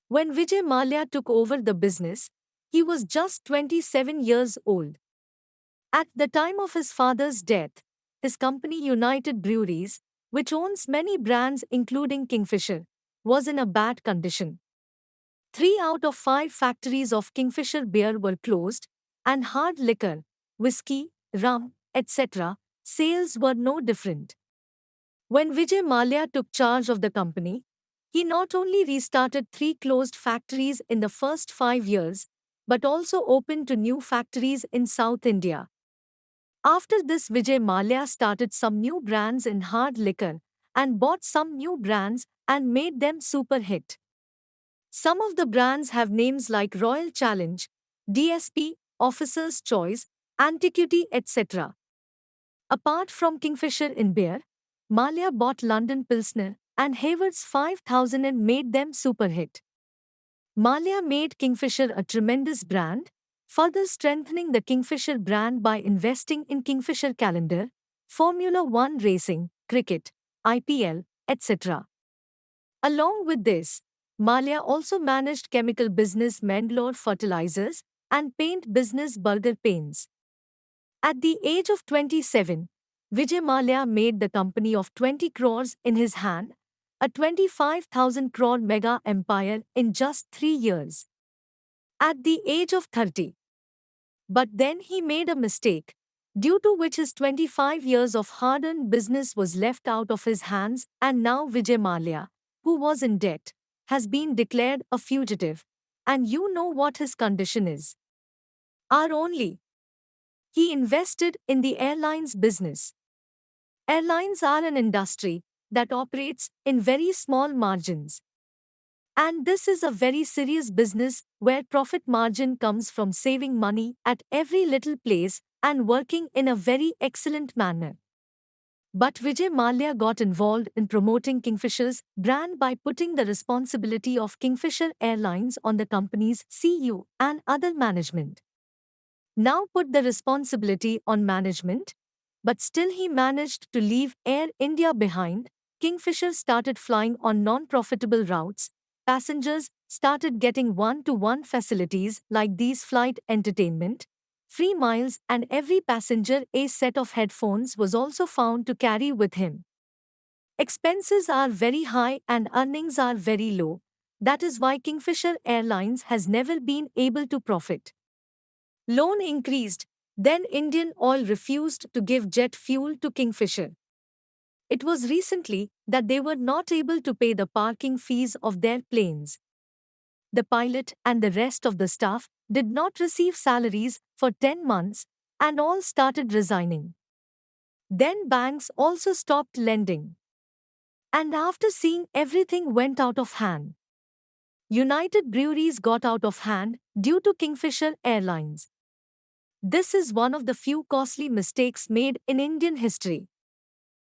When Vijay Mallya took over the business, he was just 27 years old. At the time of his father's death, his company United Breweries, which owns many brands including Kingfisher, was in a bad condition. 3 out of 5 factories of Kingfisher beer were closed, and hard liquor, whiskey, rum, etc., sales were no different. When Vijay Mallya took charge of the company, he not only restarted 3 closed factories in the first 5 years, but also opened to new factories in South India. After this, Vijay Mallya started some new brands in hard liquor and bought some new brands and made them super hit. Some of the brands have names like Royal Challenge, DSP, Officer's Choice, Antiquity, etc. Apart from Kingfisher in beer, Mallya bought London Pilsner and Hayward's 5000 and made them super hit. Mallya made Kingfisher a tremendous brand, further strengthening the Kingfisher brand by investing in Kingfisher Calendar, Formula One racing, cricket, IPL, etc. Along with this, Mallya also managed chemical business Mangalore Fertilizers and paint business Burger Paints. At the age of 27, Vijay Mallya made the company of 20 crores in his hand, a 25,000 crore mega empire in just 3 years. At the age of 30. But then he made a mistake, due to which his 25 years of hard-earned business was left out of his hands, and now Vijay Mallya, who was in debt, has been declared a fugitive. And you know what his condition is. Are only. He invested in the airlines business. Airlines are an industry that operates in very small margins. And this is a very serious business where profit margin comes from saving money at every little place and working in a very excellent manner. But Vijay Mallya got involved in promoting Kingfisher's brand by putting the responsibility of Kingfisher Airlines on the company's CEO and other management. Now put the responsibility on management, but still he managed to leave Air India behind. Kingfisher started flying on non-profitable routes. Passengers started getting one-to-one facilities like these flight entertainment, free miles, and every passenger a set of headphones was also found to carry with him. Expenses are very high and earnings are very low. That is why Kingfisher Airlines has never been able to profit. Loan increased, then Indian Oil refused to give jet fuel to Kingfisher. It was recently that they were not able to pay the parking fees of their planes. The pilot and the rest of the staff did not receive salaries for 10 months and all started resigning. Then banks also stopped lending. And after seeing everything went out of hand, United Breweries got out of hand due to Kingfisher Airlines. This is one of the few costly mistakes made in Indian history.